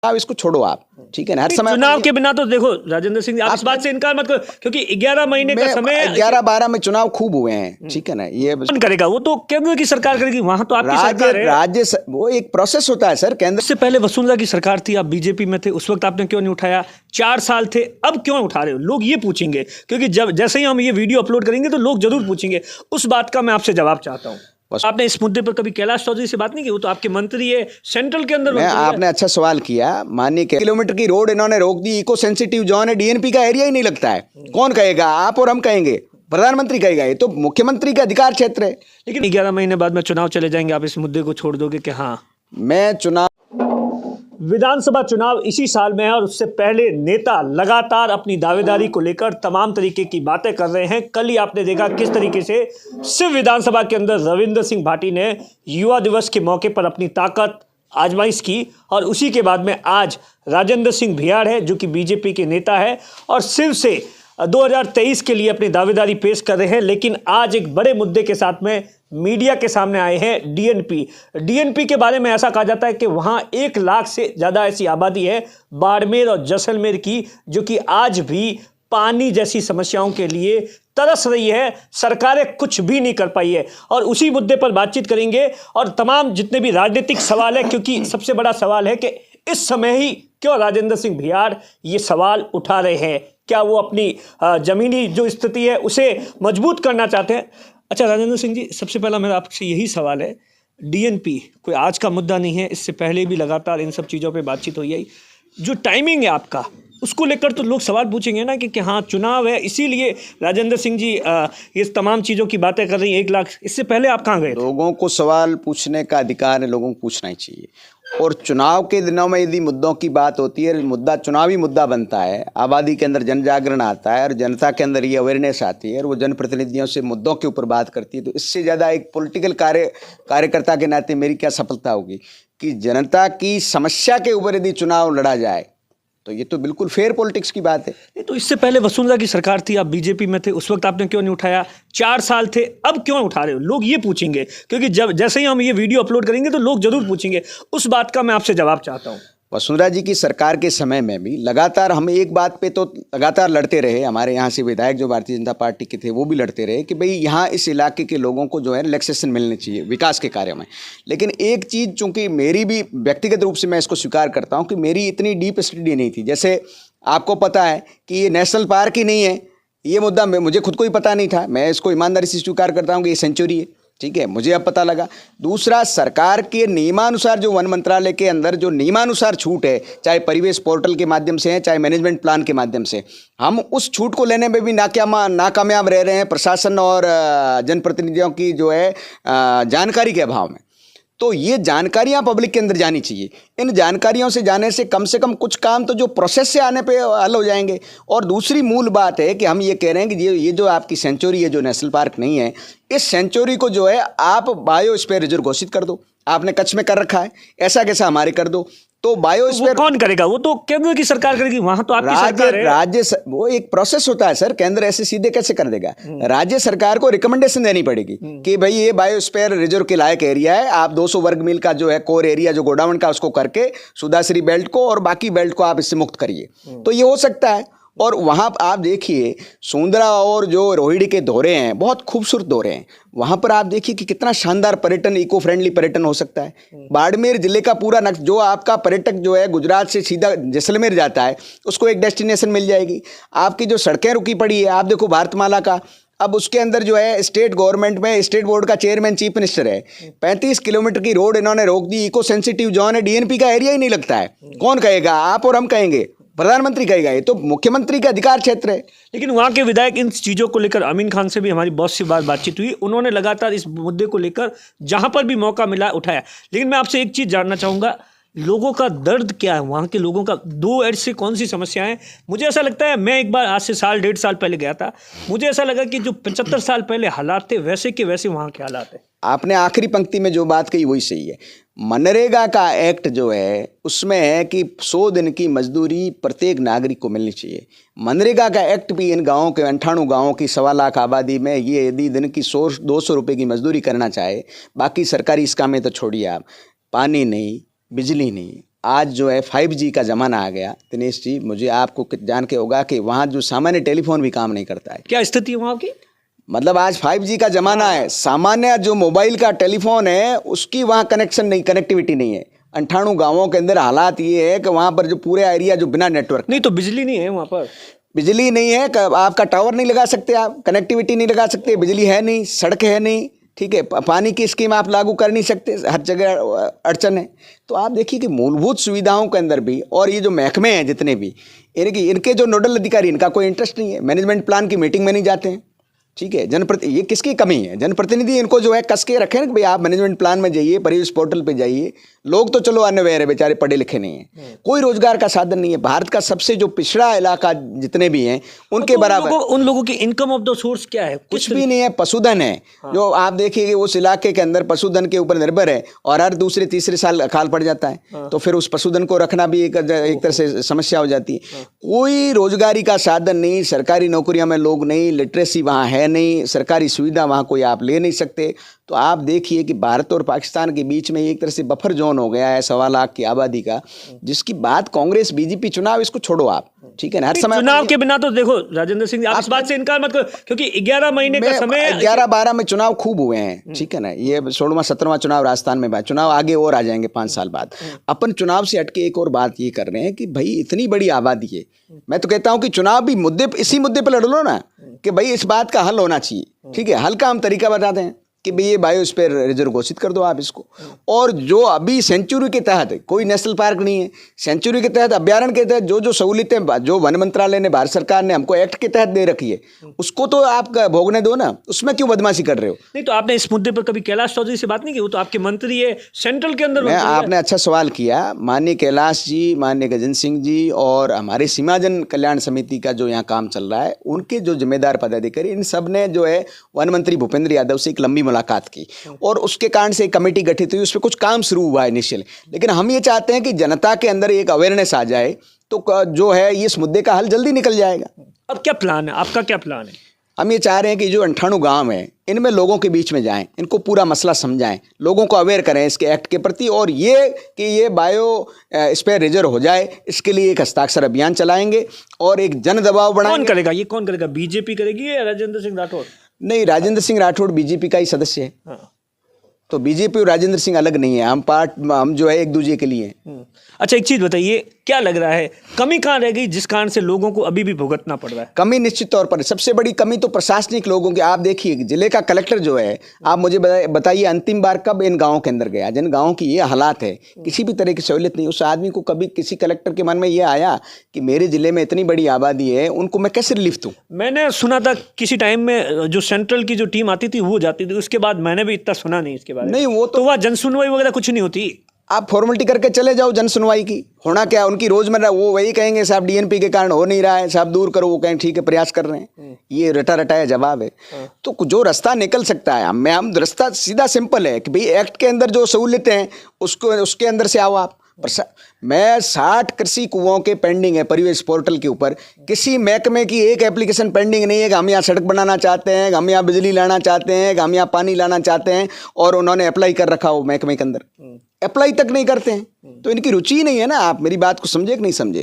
आप इसको छोड़ो आप, ठीक है ना। हर समय चुनाव के बिना तो देखो राजेंद्र सिंह, आप इस बात से इनकार मत करो, क्योंकि 11 महीने का समय, 11-12 में चुनाव खूब हुए हैं, ठीक है ना। ये कौन करेगा? वो तो केंद्र की सरकार करेगी, वहां तो आपकी सरकार है। वो एक प्रोसेस होता है सर। केंद्र से पहले वसुंधरा की सरकार थी, आप बीजेपी में थे, उस वक्त आपने क्यों नहीं उठाया? 4 साल थे, अब क्यों उठा रहे हो? लोग ये पूछेंगे, क्योंकि जब जैसे ही हम ये वीडियो अपलोड करेंगे तो लोग जरूर पूछेंगे। उस बात का मैं आपसे जवाब चाहता हूँ। आपने इस मुद्दे पर कभी कैलाश चौधरी से बात नहीं की? वो तो आपके मंत्री है, सेंट्रल के अंदर। आपने अच्छा सवाल किया। मानिए किलोमीटर की रोड इन्होंने रोक दी, इको सेंसिटिव जोन है, डीएनपी का एरिया ही नहीं लगता है। कौन कहेगा? आप और हम कहेंगे, प्रधानमंत्री कहेगा। ये तो मुख्यमंत्री का अधिकार क्षेत्र है। लेकिन 11 महीने बाद में चुनाव चले जाएंगे, आप इस मुद्दे को छोड़ दोगे कि हाँ? मैं चुनाव, विधानसभा चुनाव इसी साल में है और उससे पहले नेता लगातार अपनी दावेदारी को लेकर तमाम तरीके की बातें कर रहे हैं। कल ही आपने देखा किस तरीके से सिर्फ विधानसभा के अंदर रविंद्र सिंह भाटी ने युवा दिवस के मौके पर अपनी ताकत आजमाइश की, और उसी के बाद में आज राजेंद्र सिंह भियाड़ है जो कि बीजेपी के नेता है और सिर्फ से 2023 के लिए अपनी दावेदारी पेश कर रहे हैं। लेकिन आज एक बड़े मुद्दे के साथ में मीडिया के सामने आए हैं। डीएनपी के बारे में ऐसा कहा जाता है कि वहां 1 लाख से ज़्यादा ऐसी आबादी है बाड़मेर और जैसलमेर की, जो कि आज भी पानी जैसी समस्याओं के लिए तरस रही है। सरकारें कुछ भी नहीं कर पाई है, और उसी मुद्दे पर बातचीत करेंगे और तमाम जितने भी राजनीतिक सवाल है, क्योंकि सबसे बड़ा सवाल है कि इस समय ही क्यों राजेंद्र सिंह भियाड़ ये सवाल उठा रहे हैं। क्या वो अपनी जमीनी जो स्थिति है उसे मजबूत करना चाहते हैं? अच्छा राजेंद्र सिंह जी, सबसे पहला मेरा आपसे यही सवाल है, डीएनपी कोई आज का मुद्दा नहीं है, इससे पहले भी लगातार इन सब चीज़ों पे बातचीत हुई है। जो टाइमिंग है आपका, उसको लेकर तो लोग सवाल पूछेंगे ना कि हाँ चुनाव है, इसीलिए राजेंद्र सिंह जी ये तमाम चीज़ों की बातें कर रही हैं। 1 लाख, इससे पहले आप कहाँ गए? लोगों को सवाल पूछने का अधिकार है, लोगों को पूछना ही चाहिए। और चुनाव के दिनों में यदि मुद्दों की बात होती है, मुद्दा चुनावी मुद्दा बनता है, आबादी के अंदर जन जागरण आता है और जनता के अंदर ये अवेयरनेस आती है और वो जनप्रतिनिधियों से मुद्दों के ऊपर बात करती है, तो इससे ज़्यादा एक पॉलिटिकल कार्यकर्ता के नाते मेरी क्या सफलता होगी कि जनता की समस्या के ऊपर यदि चुनाव लड़ा जाए, तो ये तो बिल्कुल फेयर पॉलिटिक्स की बात है। नहीं तो इससे पहले वसुंधरा की सरकार थी, आप बीजेपी में थे, उस वक्त आपने क्यों नहीं उठाया? 4 साल थे, अब क्यों उठा रहे हो? लोग ये पूछेंगे, क्योंकि जब जैसे ही हम ये वीडियो अपलोड करेंगे तो लोग जरूर पूछेंगे। उस बात का मैं आपसे जवाब चाहता हूँ। वसुंधरा जी की सरकार के समय में भी लगातार हम एक बात पे तो लगातार लड़ते रहे। हमारे यहाँ से विधायक जो भारतीय जनता पार्टी के थे वो भी लड़ते रहे कि भाई यहाँ इस इलाके के लोगों को जो है रिलैक्सेशन मिलनी चाहिए विकास के कार्यों में। लेकिन एक चीज़ चूँकि मेरी भी व्यक्तिगत रूप से मैं इसको स्वीकार करता हूँ कि मेरी इतनी डीप स्टडी नहीं थी। जैसे आपको पता है कि ये नेशनल पार्क ही नहीं है, ये मुद्दा मुझे खुद को ही पता नहीं था। मैं इसको ईमानदारी से स्वीकार करता हूँ कि ये सेंचुरी है, ठीक है, मुझे अब पता लगा। दूसरा, सरकार के नियमानुसार जो वन मंत्रालय के अंदर जो नियमानुसार छूट है, चाहे परिवेश पोर्टल के माध्यम से है, चाहे मैनेजमेंट प्लान के माध्यम से, हम उस छूट को लेने में भी नाकामयाब रह रहे हैं प्रशासन और जनप्रतिनिधियों की जो है जानकारी के अभाव में। तो ये जानकारियां पब्लिक के अंदर जानी चाहिए। इन जानकारियों से जाने से कम कुछ काम तो जो प्रोसेस से आने पे हल हो जाएंगे। और दूसरी मूल बात है कि हम ये कह रहे हैं कि ये जो आपकी सेंचुरी है, जो नेशनल पार्क नहीं है, इस सेंचुरी को जो है आप बायोस्फीयर रिजर्व घोषित कर दो। आपने कच्छ में कर रखा है, ऐसा कैसा हमारे कर दो। तो बायोस्फीयर कौन करेगा? वो तो केंद्र की सरकार करेगी, वहां तो आपकी सरकार है। वो एक प्रोसेस होता है सर, केंद्र ऐसे सीधे कैसे कर देगा? राज्य सरकार को रिकमेंडेशन देनी पड़ेगी कि भाई ये बायोस्फीयर रिजर्व के लायक एरिया है, आप 200 वर्ग मील का जो है कोर एरिया जो गोडाउन का उसको करके सुधाश्री बेल्ट को और बाकी बेल्ट को आप इससे मुक्त करिए, तो ये हो सकता है। और वहाँ आप देखिए सोंदरा और जो रोहिणी के दौरे हैं, बहुत खूबसूरत दौरे हैं। वहाँ पर आप देखिए कि कितना शानदार पर्यटन, इको फ्रेंडली पर्यटन हो सकता है। बाड़मेर जिले का पूरा जो आपका पर्यटक जो है गुजरात से सीधा जैसलमेर जाता है, उसको एक डेस्टिनेशन मिल जाएगी। आपकी जो सड़कें रुकी पड़ी है, आप देखो भारतमाला का, अब उसके अंदर जो है स्टेट गवर्नमेंट में स्टेट बोर्ड का चेयरमैन चीफ मिनिस्टर है। 35 किलोमीटर की रोड इन्होंने रोक दी, इको सेंसिटिव जोन है, डीएनपी का एरिया ही नहीं लगता है। कौन कहेगा? आप और हम कहेंगे, प्रधानमंत्री कहेगा। ये तो मुख्यमंत्री का अधिकार क्षेत्र है। लेकिन वहाँ के विधायक इन चीज़ों को लेकर, अमीन खान से भी हमारी बहुत सी बार बातचीत हुई, उन्होंने लगातार इस मुद्दे को लेकर जहाँ पर भी मौका मिला उठाया। लेकिन मैं आपसे एक चीज़ जानना चाहूँगा, लोगों का दर्द क्या है? वहाँ के लोगों का दो ऐसी कौन सी समस्याएं हैं? मुझे ऐसा लगता है, मैं एक बार आज से 1.5 साल पहले गया था, मुझे ऐसा लगा कि जो 75 साल पहले हालात थे वैसे के वैसे वहाँ के हालात हैं। आपने आखिरी पंक्ति में जो बात कही वही सही है। मनरेगा का एक्ट जो है उसमें है कि 100 दिन की मजदूरी प्रत्येक नागरिक को मिलनी चाहिए। मनरेगा का एक्ट भी इन गाँवों के 98 गाँवों की 1.25 लाख आबादी में ये यदि दिन की 100-200 रुपये की मजदूरी करना चाहे, बाकी सरकारी इस काम में तो छोड़िए आप, पानी नहीं, बिजली नहीं, आज जो है 5G का ज़माना आ गया दिनेश जी, मुझे आपको जान के होगा कि वहाँ जो सामान्य टेलीफोन भी काम नहीं करता है। क्या स्थिति है वहाँ की? मतलब आज 5G का ज़माना है, सामान्य जो मोबाइल का टेलीफोन है उसकी वहाँ कनेक्शन नहीं, कनेक्टिविटी नहीं है। 98 गाँवों के अंदर हालात ये है कि वहाँ पर जो पूरे एरिया जो बिना नेटवर्क, नहीं तो बिजली नहीं है वहाँ पर, बिजली नहीं है, आपका टावर नहीं लगा सकते, आप कनेक्टिविटी नहीं लगा सकते, बिजली है नहीं, सड़क है नहीं, ठीक है, पानी की स्कीम आप लागू कर नहीं सकते, हर जगह अड़चन है। तो आप देखिए कि मूलभूत सुविधाओं के अंदर भी, और ये जो महकमे हैं जितने भी, इनके जो नोडल अधिकारी, इनका कोई इंटरेस्ट नहीं है, मैनेजमेंट प्लान की मीटिंग में नहीं जाते हैं, ठीक है। ये किसकी कमी है? जनप्रतिनिधि इनको जो है कस के रखे ना कि भाई आप मैनेजमेंट प्लान में जाइए, परिवेश पोर्टल पे जाइए। लोग तो चलो अनअवेयर है, बेचारे पढ़े लिखे नहीं हैं, कोई रोजगार का साधन नहीं है। भारत का सबसे जो पिछड़ा इलाका जितने भी हैं उनके बराबर उन लोगों की इनकम ऑफ द सोर्स क्या है? कुछ भी नहीं है, पशुधन है। जो आप देखिए उस इलाके के अंदर पशुधन के ऊपर निर्भर है, और हर दूसरे तीसरे साल अकाल पड़ जाता है, तो फिर उस पशुधन को रखना भी एक तरह से समस्या हो जाती है। कोई रोजगारी का साधन नहीं, सरकारी नौकरियों में लोग नहीं, लिटरेसी वहाँ है नहीं, सरकारी सुविधा वहाँ कोई आप ले नहीं सकते। तो आप देखिए कि भारत और पाकिस्तान के बीच में एक तरह से बफर जोन हो गया है 1.25 लाख की आबादी का, जिसकी बात कांग्रेस बीजेपी चुनाव इसको छोड़ो आप, ठीक है ना। हर समय चुनाव के बिना तो देखो राजेंद्र सिंह, आप इस बात से इनकार मत करो, क्योंकि 11 महीने का समय, 11-12 में चुनाव खूब हुए हैं, ठीक है ना। ये 16वां-17वां चुनाव राजस्थान में, चुनाव आगे और आ जाएंगे 5 साल बाद। अपन चुनाव से हटके एक और बात ये कर रहे हैं कि भाई इतनी बड़ी आबादी है, मैं तो कहता हूं कि चुनाव भी इसी मुद्दे पर लड़ लो ना, कि भाई इस बात का हल होना चाहिए, ठीक है। हल का हम तरीका बताते हैं कि भाई ये बायोस्फीयर रिजर्व घोषित कर दो आप इसको। और जो अभी सेंचुरी के तहत, कोई नेशनल पार्क नहीं है, सेंचुरी के तहत, अभ्यारण्य के तहत जो सहूलियतें जो वन मंत्रालय ने, भारत सरकार ने हमको एक्ट के तहत दे रखी है, उसको तो आप भोगने दो ना, उसमें क्यों बदमाशी कर रहे हो? नहीं तो आपने इस मुद्दे पर कभी कैलाश चौधरी से बात नहीं की? वो तो आपके मंत्री है सेंट्रल के अंदर। आपने अच्छा सवाल किया। माननीय कैलाश जी, माननीय गजेंद्र सिंह जी और हमारे सीमाजन कल्याण समिति का जो यहाँ काम चल रहा है, उनके जो जिम्मेदार पदाधिकारी, इन सब ने जो है वन मंत्री भूपेंद्र यादव से एक लंबी मुलाकात की, और उसके कारण से एक कमेटी गठित हुई, उस पर कुछ काम शुरू हुआ इनिशियल। लेकिन हम ये चाहते हैं कि जनता के अंदर एक अवेयरनेस आ जाए, तो जो है इस मुद्दे का हल जल्दी निकल जाएगा। अब क्या प्लान है आपका? क्या प्लान है? हम ये चाह रहे हैं कि जो 98 गांव हैं, इनमें लोगों के बीच में जाएं, इनको पूरा मसला समझाएं, लोगों को अवेयर करें इसके एक्ट के प्रति, और ये कि ये बायोस्फीयर रिजर्व हो जाए, इसके लिए एक हस्ताक्षर अभियान चलाएंगे और एक जन दबाव बढ़ाएंगे। कौन करेगा ये? कौन करेगा? बीजेपी करेगी या राजेंद्र सिंह राठौड़? नहीं, राजेंद्र सिंह राठौड़ बीजेपी का ही सदस्य है। हाँ। तो बीजेपी और राजेंद्र सिंह अलग नहीं है, हम जो है एक दूसरे के लिए हैं। अच्छा एक चीज बताइए, क्या लग रहा है कमी कहाँ रह गई जिस कारण से लोगों को अभी भी भुगतना पड़ रहा है? कमी निश्चित तौर पर, सबसे बड़ी कमी तो प्रशासनिक लोगों की। आप देखिए जिले का कलेक्टर जो है, आप मुझे बताइए अंतिम बार कब इन गाँवों के अंदर गया? जिन गाँवों की ये हालात है, किसी भी तरह की सहूलियत नहीं, उस आदमी को कभी किसी कलेक्टर के मन में ये आया कि मेरे जिले में इतनी बड़ी आबादी है, उनको मैं कैसे रिलीफ दूँ? मैंने सुना था किसी टाइम में जो सेंट्रल की जो टीम आती थी वो जाती थी, उसके बाद मैंने भी इतना सुना नहीं इसके बारे में। नहीं, वो तो वहाँ जनसुनवाई वगैरह कुछ नहीं होती। आप फॉर्मेलिटी करके चले जाओ। जन सुनवाई की होना क्या? उनकी रोजमर्रा वो वही कहेंगे साहब डीएनपी के कारण हो नहीं रहा है, साहब दूर करो, वो कहें ठीक है प्रयास कर रहे हैं। ये रटा रटाया जवाब है। तो जो रास्ता निकल सकता है, हम रास्ता सीधा सिंपल है कि भाई एक्ट के अंदर जो सहूलियतें हैं उसके अंदर से आओ आप। मैं 60 कृषि कुओं के पेंडिंग है परिवेश पोर्टल के ऊपर, किसी महकमे की एक एप्लीकेशन पेंडिंग नहीं है कि हम यहाँ सड़क बनाना चाहते हैं, हम यहाँ बिजली लाना चाहते हैं, हम यहाँ पानी लाना चाहते हैं, और उन्होंने अप्लाई कर रखा हो महकमे के अंदर, अप्लाई तक नहीं करते हैं। तो इनकी रुचि ही नहीं है ना। आप मेरी बात को समझे कि नहीं समझे?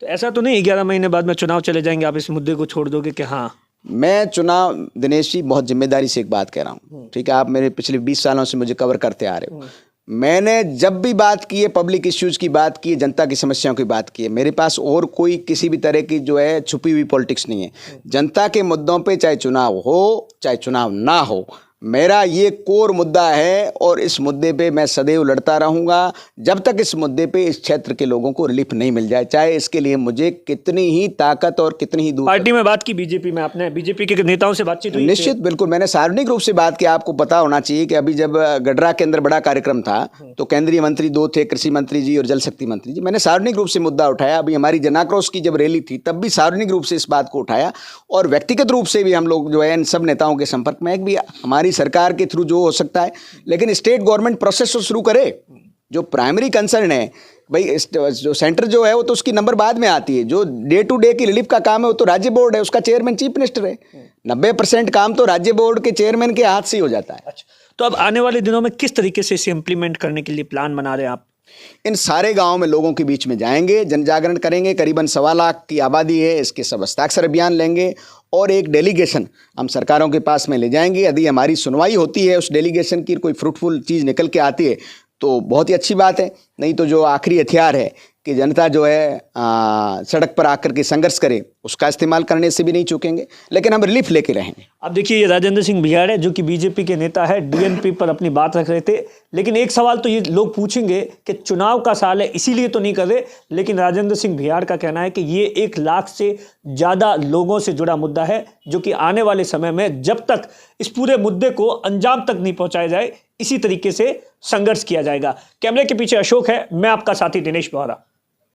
तो ऐसा तो नहीं 11 महीने बाद में चुनाव चले जाएंगे, आप इस मुद्दे को छोड़ दोगे कि हाँ? मैं चुनाव, दिनेश जी बहुत जिम्मेदारी से एक बात कह रहा हूँ, ठीक है। आप मेरे पिछले 20 सालों से मुझे कवर करते आ रहे हो। मैंने जब भी बात की है, पब्लिक इश्यूज की बात की है, जनता की समस्याओं की बात की है, मेरे पास और कोई किसी भी तरह की जो है छुपी हुई पॉलिटिक्स नहीं है। जनता के मुद्दों पे चाहे चुनाव हो चाहे चुनाव ना हो, मेरा ये कोर मुद्दा है, और इस मुद्दे पे मैं सदैव लड़ता रहूँगा जब तक इस मुद्दे पे इस क्षेत्र के लोगों को रिलीफ नहीं मिल जाए, चाहे इसके लिए मुझे कितनी ही ताकत और कितनी ही दूर। पार्टी में बात की बीजेपी में आपने? बीजेपी के नेताओं से बातचीत हुई? निश्चित, बिल्कुल, मैंने सार्वजनिक रूप से बात की। आपको पता होना चाहिए कि अभी जब गडरा के अंदर बड़ा कार्यक्रम था तो केंद्रीय मंत्री 2 थे, कृषि मंत्री जी और जल शक्ति मंत्री जी। मैंने सार्वजनिक रूप से मुद्दा उठाया। अभी हमारी जनाक्रोश की जब रैली थी तब भी सार्वजनिक रूप से इस बात को उठाया, और व्यक्तिगत रूप से भी हम लोग जो है इन सब नेताओं के संपर्क में है कि हमारी सरकार के थ्रू जो हो सकता है, लेकिन स्टेट गवर्नमेंट प्रोसेस तो शुरू करे। जो प्राइमरी कंसर्न है भाई, जो सेंटर जो है वो तो उसकी नंबर बाद में आती है, जो डे टू डे की रिलीफ का काम है वो तो राज्य बोर्ड है, उसका चेयरमैन चीफ मिनिस्टर है। 90% काम तो राज्य बोर्ड के चेयरमैन के हाथ से ही हो जाता है। अच्छा, तो अब आने वाले दिनों में किस तरीके से इसे इम्प्लीमेंट करने के लिए प्लान बना रहे हैं आप? इन सारे गांवों में लोगों के बीच में जाएंगे, जन जागरण करेंगे। करीबन 1.25 लाख की आबादी है, इसके सब हस्ताक्षर अभियान लेंगे और एक डेलीगेशन हम सरकारों के पास में ले जाएंगे। यदि हमारी सुनवाई होती है, उस डेलीगेशन की कोई फ्रूटफुल चीज़ निकल के आती है तो बहुत ही अच्छी बात है। नहीं तो जो आखिरी हथियार है कि जनता जो है सड़क पर आकर के संघर्ष करे, उसका इस्तेमाल करने से भी नहीं चूकेंगे, लेकिन हम रिलीफ लेके रहेंगे। अब देखिए, ये राजेंद्र सिंह बिहार है जो कि बीजेपी के नेता है, डीएनपी पर अपनी बात रख रहे थे। लेकिन एक सवाल तो ये लोग पूछेंगे कि चुनाव का साल है इसीलिए तो नहीं कर रहे, लेकिन राजेंद्र सिंह बिहार का कहना है कि ये 1 लाख से ज़्यादा लोगों से जुड़ा मुद्दा है, जो कि आने वाले समय में जब तक इस पूरे मुद्दे को अंजाम तक नहीं पहुंचाया जाए, इसी तरीके से संघर्ष किया जाएगा। कैमरे के पीछे अशोक है, मैं आपका साथी दिनेश बोहरा।